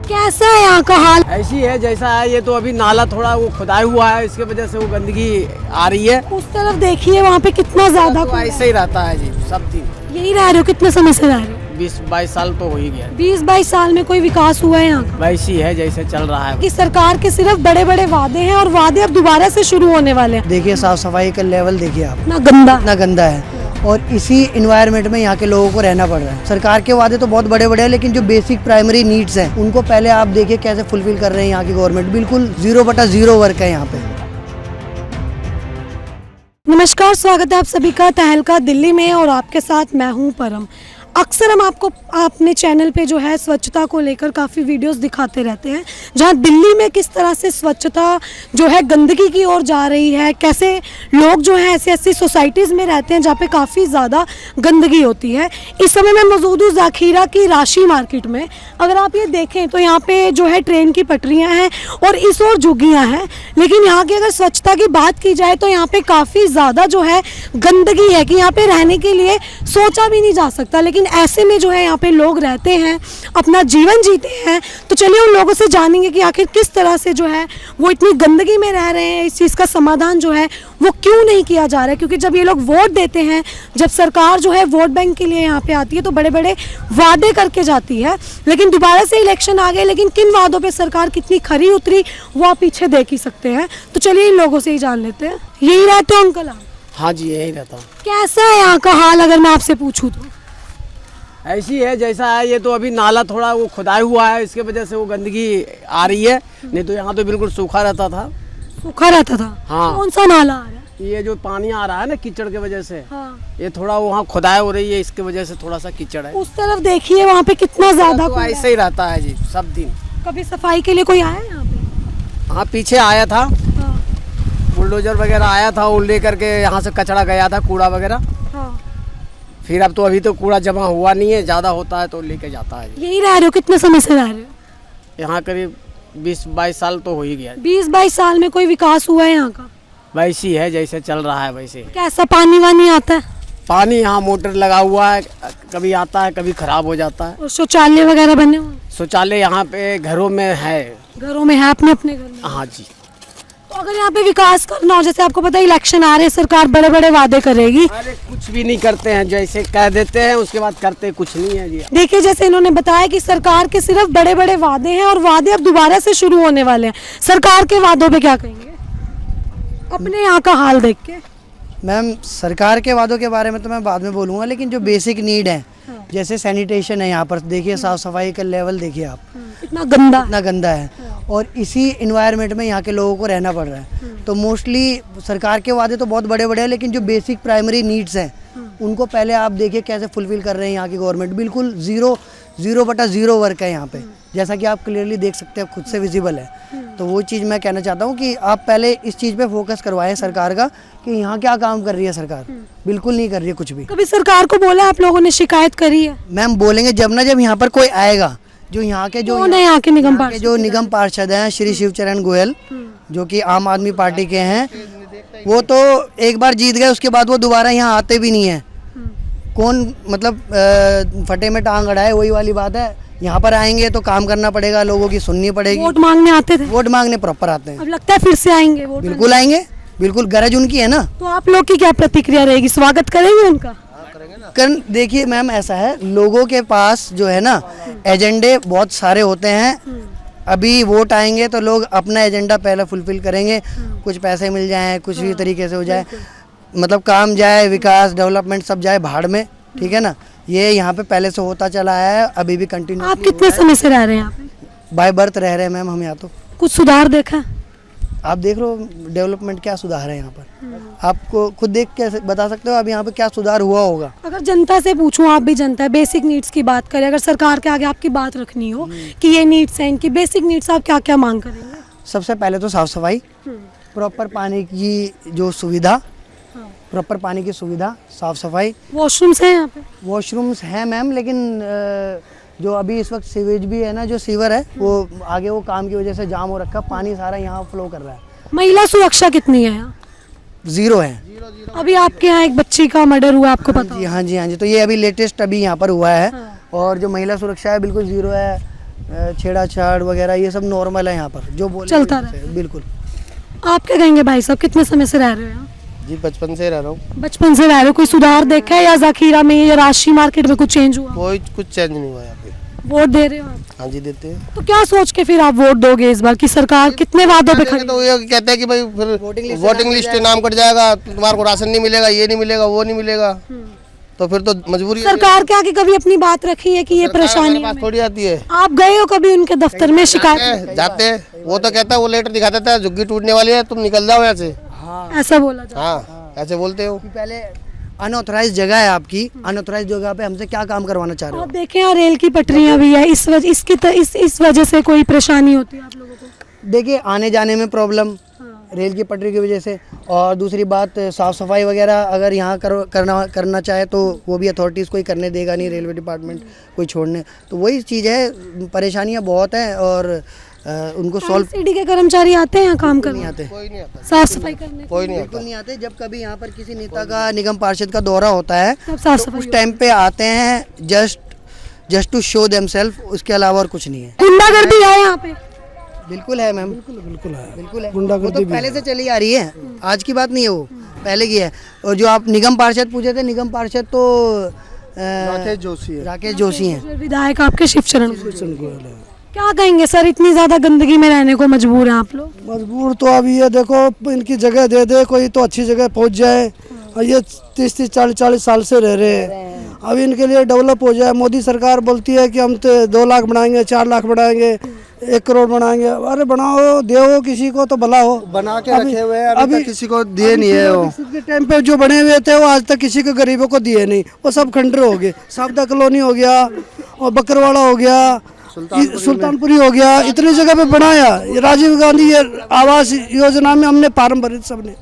कैसा है यहाँ का हाल? ऐसी है जैसा है। ये तो अभी नाला थोड़ा वो खुदाई हुआ है, इसके वजह से वो गंदगी आ रही है। उस तरफ देखिए वहाँ पे कितना ज्यादा तो ऐसे ही रहता है जी सब दिन। यही रह रहे हो? कितने समय से रह रहे हो? 20-22 साल तो हो ही गया। 20-22 साल में कोई विकास हुआ है यहाँ का? वैसी है जैसे चल रहा है। कि सरकार के सिर्फ बड़े बड़े वादे हैं और वादे अब दोबारा से शुरू होने वाले हैं। देखिए साफ सफाई का लेवल देखिए आप, ना गंदा इतना गंदा है और इसी इन्वायरमेंट में यहाँ के लोगों को रहना पड़ रहा है। सरकार के वादे तो बहुत बड़े बड़े हैं, लेकिन जो बेसिक प्राइमरी नीड्स हैं उनको पहले आप देखिए कैसे फुलफिल कर रहे हैं यहाँ की गवर्नमेंट। बिल्कुल 0/0 वर्क है यहाँ पे। नमस्कार, स्वागत है आप सभी का तहलका दिल्ली में और आपके साथ मैं हूँ परम। अक्सर हम आपको अपने चैनल पे जो है स्वच्छता को लेकर काफ़ी वीडियोस दिखाते रहते हैं, जहाँ दिल्ली में किस तरह से स्वच्छता जो है गंदगी की ओर जा रही है, कैसे लोग जो है ऐसी ऐसी सोसाइटीज़ में रहते हैं जहाँ पे काफ़ी ज़्यादा गंदगी होती है। इस समय मैं मौजूद हूँ ज़ाखीरा की राशि मार्केट में। अगर आप ये देखें तो यहाँ पे जो है ट्रेन की पटरियाँ हैं और इस ओर झुग्गियाँ हैं, लेकिन यहाँ की अगर स्वच्छता की बात की जाए तो यहाँ पे काफ़ी ज़्यादा जो है गंदगी है कि यहाँ पे रहने के लिए सोचा भी नहीं जा सकता। लेकिन ऐसे में जो है यहाँ पे लोग रहते हैं, अपना जीवन जीते हैं। तो चलिए उन लोगों से जानेंगे कि आखिर किस तरह से जो है वो इतनी गंदगी में रह रहे हैं, इस चीज़ का समाधान जो है वो क्यों नहीं किया जा रहा है। क्योंकि जब ये लोग वोट देते हैं, जब सरकार जो है वोट बैंक के लिए यहाँ पे आती है तो बड़े बड़े वादे करके जाती है, लेकिन दोबारा से इलेक्शन आ गए, लेकिन किन वादों पर सरकार कितनी खरी उतरी वो आप पीछे देख ही सकते हैं। तो चलिए इन लोगों से ही जान लेते हैं। यही रहते हो अंकल आप? हाँ जी यही रहता। कैसा है यहाँ का हाल अगर मैं आपसे पूछूँ तो? ऐसी है जैसा है। ये तो अभी नाला थोड़ा वो खुदाई हुआ है, इसके वजह से वो गंदगी आ रही है। नहीं तो यहाँ तो बिल्कुल सूखा रहता था। सूखा रहता था? हाँ। कौन सा नाला आ रहा है? ये जो पानी आ रहा है ना कीचड़ की वजह से, हाँ। ये थोड़ा वहाँ खुदाई हो रही है, इसके वजह से थोड़ा सा कीचड़ है। उस तरफ देखिए वहाँ पे कितना ज्यादा तो ऐसे ही रहता है जी सब दिन। कभी सफाई के लिए कोई आया है यहाँ पे? हाँ पीछे आया था, हाँ। बुलडोजर वगैरह आया था, वो लेकर के यहाँ से कचरा गया था, कूड़ा वगैरह। हाँ। फिर अब तो अभी तो कूड़ा जमा हुआ नहीं है, ज़्यादा होता है तो लेके जाता है। यही रह रहे हो? कितने समय से रह रहे हो? यहाँ करीब 20-22 साल तो हो ही गया। 20-22 साल में कोई विकास हुआ है यहाँ का? वैसी है जैसे चल रहा है वैसे। कैसा पानी वानी आता है? पानी यहाँ मोटर लगा हुआ है, कभी आता है कभी खराब हो जाता है। और शौचालय वगैरह बने हुए हैं? शौचालय यहाँ पे घरों में है। घरों में है, अपने अपने घर में? हाँ जी। तो अगर यहाँ पे विकास करना हो, जैसे आपको पता है इलेक्शन आ रहे हैं, सरकार बड़े बड़े वादे करेगी। अरे कुछ भी नहीं करते हैं, जैसे कह देते हैं उसके बाद करते कुछ नहीं है जी। देखिए जैसे इन्होंने बताया कि सरकार के सिर्फ बड़े बड़े वादे हैं और वादे अब दोबारा से शुरू होने वाले हैं। सरकार के वादों पे क्या कहेंगे अपने यहाँ का हाल देख के? मैम सरकार के वादों के बारे में तो मैं बाद में बोलूँगा, लेकिन जो बेसिक नीड है जैसे सैनिटेशन है यहाँ पर देखिए, साफ सफाई का लेवल देखिए आप, इतना गंदा है और इसी इन्वायरमेंट में यहाँ के लोगों को रहना पड़ रहा है। तो मोस्टली सरकार के वादे तो बहुत बड़े बड़े हैं, लेकिन जो बेसिक प्राइमरी नीड्स हैं उनको पहले आप देखिए कैसे फुलफिल कर रहे हैं यहाँ की गवर्नमेंट। बिल्कुल 0/0 वर्क है यहाँ पे, जैसा कि आप क्लियरली देख सकते हैं, खुद से विजिबल है। तो वो चीज़ मैं कहना चाहता हूँ कि आप पहले इस चीज़ पे फोकस करवाएं सरकार का कि यहाँ क्या काम कर रही है सरकार। बिल्कुल नहीं कर रही है कुछ भी। कभी सरकार को बोला आप लोगों ने, शिकायत करी है? मैम बोलेंगे जब यहाँ पर कोई आएगा, जो यहाँ के यहाँ के निगम पार्षद हैं श्री शिवचरण गोयल, जो कि आम आदमी पार्टी के हैं, वो तो एक बार जीत गए, उसके बाद वो दोबारा यहाँ आते भी नहीं है। कौन मतलब फटे में टांग अड़ाए, वही वाली बात है। यहाँ पर आएंगे तो काम करना पड़ेगा, लोगों की सुननी पड़ेगी। वोट मांगने आते थे? वोट मांगने प्रॉपर आते हैं। अब लगता है फिर से आएंगे वोट? बिल्कुल आएंगे, बिल्कुल गरज उनकी है ना। तो आप लोग की क्या प्रतिक्रिया रहेगी, स्वागत करेंगे उनका? देखिए मैम ऐसा है, लोगों के पास जो है ना एजेंडे बहुत सारे होते हैं। अभी वोट आएंगे तो लोग अपना एजेंडा पहले फुलफिल करेंगे, कुछ पैसे मिल जाएं, कुछ भी तरीके से हो जाए, मतलब काम जाए, विकास डेवलपमेंट सब जाए भाड़ में, ठीक है ना। ये यहाँ पे पहले से होता चला है, अभी भी कंटिन्यू। आप कितने समय से रह रहे हैं यहाँ पे? बाय बर्थ रह रहे हैं मैम हम यहाँ। तो कुछ सुधार देखा? आप देख लो डेवलपमेंट क्या सुधार है यहाँ पर, आपको खुद देख के बता सकते हो अब यहाँ पे क्या सुधार हुआ होगा। अगर जनता से पूछूं, आप भी जनता है, बेसिक नीड्स की बात करें, अगर सरकार के आगे आपकी बात रखनी हो कि ये नीड्स हैं, इनकी बेसिक नीड्स, आप क्या क्या मांग करेंगे? सबसे पहले तो साफ सफाई, प्रॉपर पानी की जो सुविधा, प्रॉपर पानी की सुविधा, साफ सफाई। वॉशरूम्स हैं यहाँ पे? वॉशरूम्स हैं मैम, लेकिन जो अभी इस वक्त सीवेज भी है ना, जो सीवर है वो आगे वो काम की वजह से जाम हो रखा, पानी सारा यहाँ फ्लो कर रहा है। महिला सुरक्षा कितनी है यहाँ? 0 है। अभी आपके यहाँ एक बच्ची का मर्डर हुआ, आपको पता? हाँ जी। तो ये अभी लेटेस्ट अभी यहाँ पर हुआ है। और जो महिला सुरक्षा है बिल्कुल 0 है। छेड़ाछाड़ वगैरह ये सब नॉर्मल है यहाँ पर, जो बोले चलता वैसे, रहता बिल्कुल। आप क्या कहेंगे भाई साहब, कितने समय से रह रहे हो यहाँ? जी बचपन से रह रहा हूँ। बचपन से रह रहे हो, कोई सुधार देखा है या जखीरा में या राशि मार्केट में कुछ चेंज हुआ? कोई कुछ चेंज नहीं हुआ यहाँ पे। वोट दे रहे हो आप? हाँ जी देते हैं। तो क्या सोच के फिर आप वोट दोगे इस बार की सरकार कितने वादों पे खड़ी? तो ये कहते हैं कि भाई फिर वोटिंग लिस्ट में नाम कट जाएगा, तुम्हारे को राशन नहीं मिलेगा, ये नहीं मिलेगा, वो नहीं मिलेगा, तो फिर तो मजबूरी है। सरकार के आगे कभी अपनी बात रखी है कि ये परेशानी हमारे है? पास थोड़ी आती है। आप गए हो कभी उनके दफ्तर में शिकायत? जाते हैं, वो तो कहता है, वो लेटर दिखा देता है, झुग्गी टूटने वाली है, तुम निकल जाओ यहाँ से। ऐसा बोला जाए? हाँ ऐसे बोलते हो। पहले अनऑथराइज जगह है आपकी, अनऑथराइज जगह पे हमसे क्या काम करवाना चाह रहे हो? आप देखें यहाँ रेल की पटरियां भी है, इस वजह से कोई परेशानी होती है आप लोगों को? देखिए आने जाने में प्रॉब्लम रेल की पटरी की वजह से, और दूसरी बात साफ़ सफाई वगैरह अगर यहाँ करना चाहे तो वो भी अथॉरिटीज़ कोई करने देगा नहीं, रेलवे डिपार्टमेंट कोई छोड़ने, तो वही चीज़ है, परेशानियाँ बहुत हैं और उनको सॉल्व सिटी के कर्मचारी आते हैं यहाँ काम करने? नहीं आते, कोई नहीं आता, साफ सफाई करने? कोई नहीं आता। बिल्कुल नहीं आते। जब कभी यहाँ पर किसी नेता का निगम पार्षद का दौरा होता है तब साफ तो सफाई उस टाइम पे आते हैं, जस्ट टू शो देमसेल्फ, उसके अलावा और कुछ नहीं है। गुंडागर्दी है यहाँ पे? बिल्कुल है मैम, बिल्कुल है। वो तो पहले से चली आ रही है, आज की बात नहीं है, वो पहले की है। और जो आप निगम पार्षद पूछे थे, निगम पार्षद तो राकेश जोशी है। राकेश जोशी हैं। विधायक आपके शिवचरण गोयल है। क्या कहेंगे सर, इतनी ज्यादा गंदगी में रहने को मजबूर हैं आप लोग? मजबूर तो अभी ये देखो, इनकी जगह दे दे कोई तो अच्छी जगह पहुंच जाए। और ये 30-30 40-40 साल से रह रहे हैं, अभी इनके लिए डेवलप हो जाए। मोदी सरकार बोलती है कि हम तो 2 लाख बनाएंगे, 4 लाख बनाएंगे, 1 करोड़ बनाएंगे। अरे बनाओ, दो किसी को तो भला हो। बना के रखे हुए हैं, अभी तक किसी को दिए नहीं है। वो के टाइम पे जो बने हुए थे वो आज तक किसी को गरीबों को दिए नहीं, वो सब खंडर हो गए। साबदा कॉलोनी हो गया और बकरवाड़ा हो गया, सुल्तानपुरी हो गया, इतनी जगह पे बनाया। ये राजीव गांधी ये आवास योजना में हमने फार्म भरे, सबने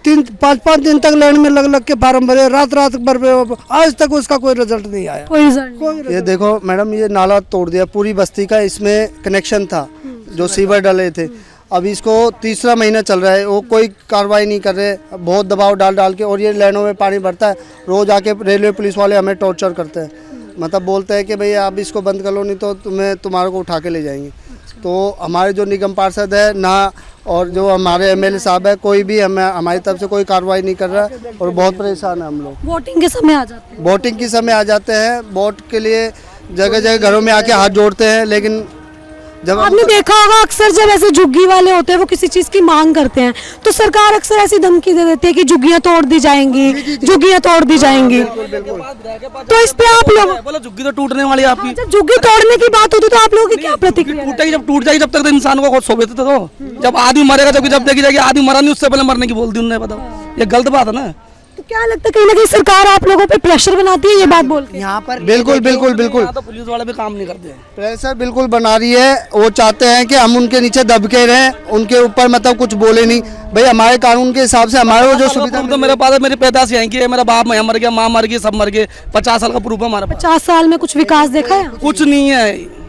3-5 दिन तक लाइन में लग के फार्म भरे, रात भर पे, आज तक उसका कोई रिजल्ट नहीं आया। कोई रिजल्ट नहीं? ये देखो मैडम, ये नाला तोड़ दिया पूरी बस्ती का, इसमें कनेक्शन था जो सीवर डले थे। अभी इसको 3रा महीना चल रहा है, वो कोई कार्रवाई नहीं कर रहे, बहुत दबाव डाल के। और ये लाइनों में पानी भरता है, रोज आके रेलवे पुलिस वाले हमें टॉर्चर करते हैं, मतलब बोलते हैं कि भाई आप इसको बंद कर लो, नहीं तो तुम्हारे को उठा के ले जाएंगे। तो हमारे जो निगम पार्षद है ना, और जो हमारे एमएलए साहब है, कोई भी हमारी तरफ से कोई कार्रवाई नहीं कर रहा है, और बहुत परेशान है हम लोग। वोटिंग के समय आ जाते हैं? वोटिंग के समय आ जाते हैं, वोट के लिए जगह जगह घरों में आके हाथ जोड़ते हैं, लेकिन जब आपने देखा होगा अक्सर जब ऐसे झुग्गी वाले होते हैं वो किसी चीज की मांग करते हैं तो सरकार अक्सर ऐसी धमकी दे देती है कि झुग्गियां तोड़ दी जाएंगी, झुग्गियां तोड़ दी जाएंगी। तो इस पे आप लोग बोला झुग्गी तो टूटने वाली है आपकी। जब झुग्गी तोड़ने की बात होती तो आप लोगों की क्या प्रतिक्रिया? टूटेगी, जब टूट जाएगी जब तक तो इंसान को खुद सोचते थे। तो जब आदमी मरेगा, जब देखी जाएगी आदमी मरा नहीं, उससे पहले मरने की बोल दी उन्होंने। बताओ, ये गलत बात है ना। तो क्या लगता है कहीं ना कहीं सरकार आप लोगों पे प्रेशर बनाती है ये बात बोल के? यहाँ पर बिल्कुल यहाँ तो पुलिस वाले भी काम नहीं करते हैं। प्रेशर बिल्कुल बना रही है। वो चाहते हैं कि हम उनके नीचे दबके रहें, उनके ऊपर मतलब कुछ बोले नहीं। भाई हमारे कानून के हिसाब से हमारे वो जो सुविधा तो मेरे पास है, मेरी पैदाश यहाँ की है, मेरा बाप यहाँ मर गया, माँ मर गई, सब मर गए। 50 साल का प्रूफ है हमारे पास। 50 साल में कुछ विकास देखा है? कुछ नहीं है।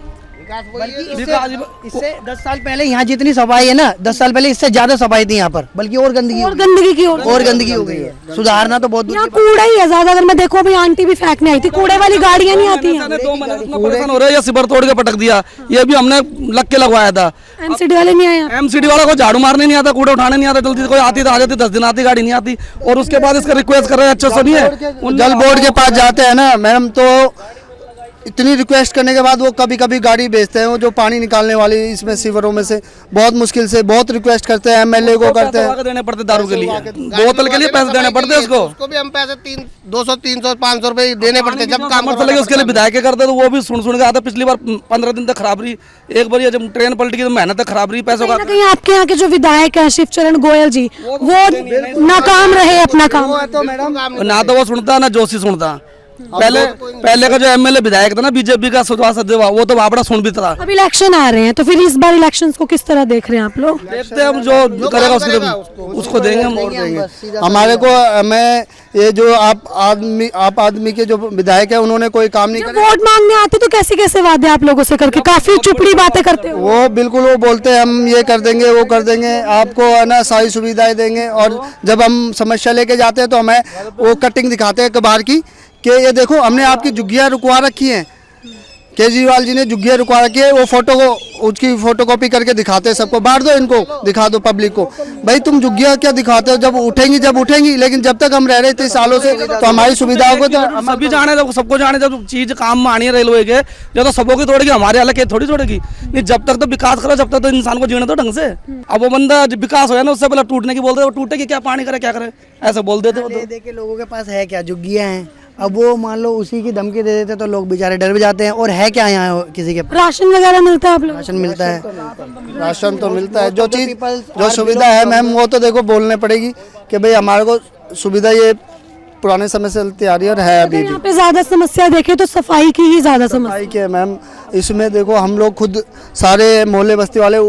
इससे 10 साल पहले यहाँ जितनी सफाई है ना, 10 साल पहले इससे ज्यादा सफाई थी यहाँ पर, बल्कि और गंदगी और गंदगी की और गंदगी हो गई है। सुधारना तो बहुत दूर यहाँ कूड़ा ही है ज्यादा। अगर मैं देखो अभी आंटी भी फेंकने आई थी, कूड़े वाली गाड़ियां नहीं आती हैं। 2 महीने इतना परेशान हो रहे हैं, ये सिबर तोड़ के पटक दिया। ये भी हमने लग के लगवाया था। एमसीडी वाले नहीं आए? एमसीडी वाला को झाड़ू मारने नहीं आता, कूड़े उठाने नहीं आता, जल्दी कोई आती तो आ जाती, 10 दिन आती गाड़ी नहीं आती। और उसके बाद इसका रिक्वेस्ट कर रहे हैं, अच्छा सुनिए, जल बोर्ड के पास जाते हैं ना मैडम, तो इतनी रिक्वेस्ट करने के बाद वो कभी कभी गाड़ी भेजते हैं, वो जो पानी निकालने वाली इसमें सीवरों में से, बहुत मुश्किल से बहुत रिक्वेस्ट करते हैं, एमएलए को करते हैं। देने पड़ते दारू के लिए, बोतल के लिए पैसे देने पड़ते हैं उसको भी हम पैसे 200 300 500 रुपए देने पड़ते हैं जब काम लगे। उसके लिए विधायक करते तो वो भी सुन के आता। पिछली बार 15 दिन तक खराब रही, एक बार जब ट्रेन पलट गई तो मेहनत तक खराब रही, पैसों का। कहीं आपके यहाँ के जो विधायक है शिवचरण गोयल जी, वो नाकाम रहे अपना काम? तो मैडम ना तो वो सुनता ना जोशी सुनता। पहले का जो एमएलए विधायक था ना बीजेपी का, सुभाष सचदेवा, वो तो बाबड़ा सुन भी था। अब इलेक्शन आ रहे हैं तो फिर इस बार इलेक्शंस को किस तरह देख रहे हैं आप लोग? देखते हैं हम, जो करेगा उसको देंगे हम, वोट देंगे। हमारे को हमें ये जो आप आदमी के जो विधायक है उन्होंने कोई काम नहीं जब वोट मांगने आते तो कैसे कैसे वादे आप लोगों से करके काफी चुपड़ी बातें करते हो? वो बिल्कुल वो बोलते हैं हम ये कर देंगे, वो कर देंगे, आपको है ना सारी सुविधाएं देंगे। और जब हम समस्या लेके जाते हैं तो हमें वो कटिंग दिखाते हैं कबाड़ की, कि ये देखो हमने आपकी झुग्गियाँ रुकवा रखी हैं, केजरीवाल जी ने झुग्गियाँ रुकवा के वो फोटो को उसकी फोटोकॉपी करके दिखाते हैं सबको, बांट दो इनको, दिखा दो पब्लिक को। भाई तुम झुग्गियाँ क्या दिखाते हो, जब उठेंगी, लेकिन जब तक हम रह रहे थे सालों से तो हमारी सुविधाओं को तो सभी जाने, जब सबको जाने, जब चीज काम में आनी है रेलवे के, जो तो सबको की तोड़ेगी, हमारे अलग के थोड़ी तोड़ेगी। नहीं, जब तक तो विकास करो, जब तक तो इंसान को जीने दो ढंग से। अब वो बंदा जब विकास हो ना, उससे पहले टूटने की बोलते, वो टूटेगी क्या, पानी करे क्या करे, ऐसे बोल देते वो तो। देखिए लोगों के पास है क्या, झुग्गियाँ हैं, अब वो मान लो उसी की धमकी दे देते तो लोग बेचारे डर भी जाते हैं। और है क्या यहाँ किसी के पास, राशन वगैरह मिलता है आप लोग? राशन मिलता है, राशन तो मिलता है, जो सुविधा है मैम वो तो देखो बोलने पड़ेगी कि भाई हमारे को सुविधा ये पुराने समय से चलती आ रही है और है अभी भी। यहाँ पे ज्यादा समस्या देखे तो सफाई की ही ज्यादा समस्या। सफाई के मैम, इसमें देखो हम लोग खुद सारे मोहल्ले बस्ती वाले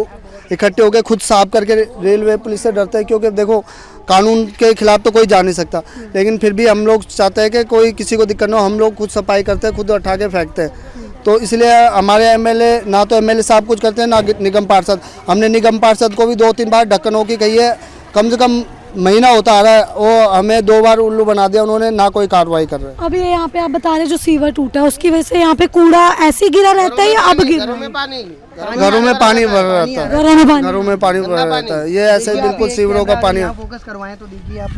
इकट्ठे होकर खुद साफ करके, रेलवे पुलिस से डरते हैं क्योंकि देखो कानून के खिलाफ तो कोई जा नहीं सकता, लेकिन फिर भी हम लोग चाहते हैं कि कोई किसी को दिक्कत ना हो, हम लोग खुद सफाई करते हैं, खुद उठा के फेंकते हैं। तो इसलिए हमारे एमएलए ना तो एमएलए साहब कुछ करते हैं ना निगम पार्षद। हमने निगम पार्षद को भी 2-3 बार ढक्कनों की कही है, कम से कम महीना होता आ रहा है, वो हमें 2 बार उल्लू बना दिया उन्होंने, ना कोई कार्रवाई कर रहे हैं। अभी यहाँ पे आप बता रहे जो सीवर टूटा है उसकी वजह से यहाँ पे कूड़ा ऐसे गिरा रहता है या अब गिर रहा है? घरों में पानी भर रहता है, घरों में पानी, घरों में पानी भरा रहता है, ये ऐसे बिल्कुल सीवरों का पानी। यहाँ फोकस करवाएं तो देखिए आप,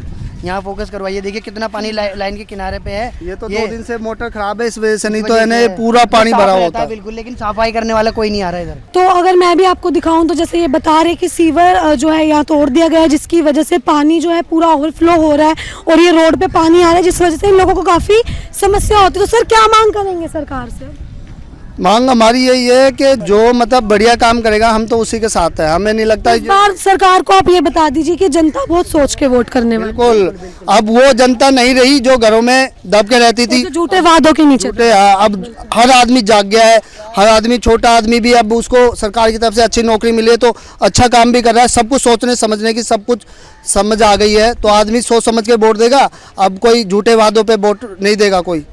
यहाँ फोकस करवाइए, देखिए कितना पानी लाइन के किनारे पे है। ये तो 2 दिन से मोटर खराब है इस वजह से, नहीं तो है ना ये पूरा पानी भरा होता है बिल्कुल, लेकिन सफाई करने वाला कोई नहीं आ रहा इधर। तो अगर मैं भी आपको दिखाऊं तो जैसे ये बता रहे कि सीवर जो है यहाँ तोड़ दिया गया है, जिसकी वजह से पानी जो है पूरा ओवरफ्लो हो रहा है और ये रोड पे पानी आ रहा है, जिस वजह से इन लोगों को काफी समस्या होती है। तो सर क्या मांग करेंगे सरकार से? मांग हमारी यही है कि जो मतलब बढ़िया काम करेगा हम तो उसी के साथ है, हमें नहीं लगता इस बार सरकार को आप ये बता दीजिए कि जनता बहुत सोच के वोट करने वाली है। बिल्कुल, अब वो जनता नहीं रही जो घरों में दब के रहती थी, जो झूठे वादों के नीचे। अब हर आदमी जाग गया है, हर आदमी, छोटा आदमी भी अब उसको सरकार की तरफ से अच्छी नौकरी मिली है तो अच्छा काम भी कर रहा है, सब कुछ सोचने समझने की सब कुछ समझ आ गई है, तो आदमी सोच समझ के वोट देगा। अब कोई झूठे वादों पे वोट नहीं देगा, कोई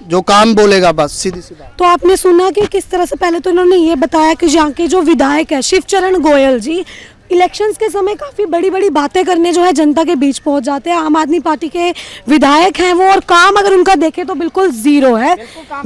जो काम बोलेगा बस, सीधी सी बात। तो आपने सुना कि किस तरह से, पहले तो इन्होंने ये बताया कि यहाँ के जो विधायक है शिवचरण गोयल जी इलेक्शंस के समय काफ़ी बड़ी बड़ी बातें करने जो है जनता के बीच पहुंच जाते हैं। आम आदमी पार्टी के विधायक हैं वो, और काम अगर उनका देखें तो बिल्कुल ज़ीरो है,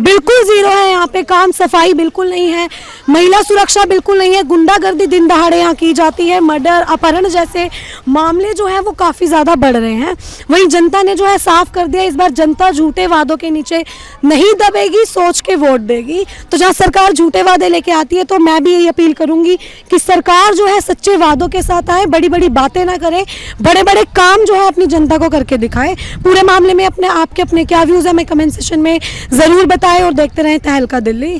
बिल्कुल ज़ीरो है। यहाँ पे काम सफाई बिल्कुल नहीं है, महिला सुरक्षा बिल्कुल नहीं है, गुंडागर्दी दिन दहाड़े यहाँ की जाती है, मर्डर अपहरण जैसे मामले जो हैं वो काफ़ी ज़्यादा बढ़ रहे हैं। वहीं जनता ने जो है साफ कर दिया, इस बार जनता झूठे वादों के नीचे नहीं दबेगी, सोच के वोट देगी। तो जहाँ सरकार झूठे वादे लेके आती है तो मैं भी यही अपील करूँगी कि सरकार जो है सच्चे वादों के साथ आए, बड़ी बड़ी बातें ना करें, बड़े बड़े काम जो है अपनी जनता को करके दिखाएं। पूरे मामले में आपके अपने क्या व्यूज़ है, हमें कमेंट सेक्शन में ज़रूर बताएं और देखते रहें तहलका दिल्ली।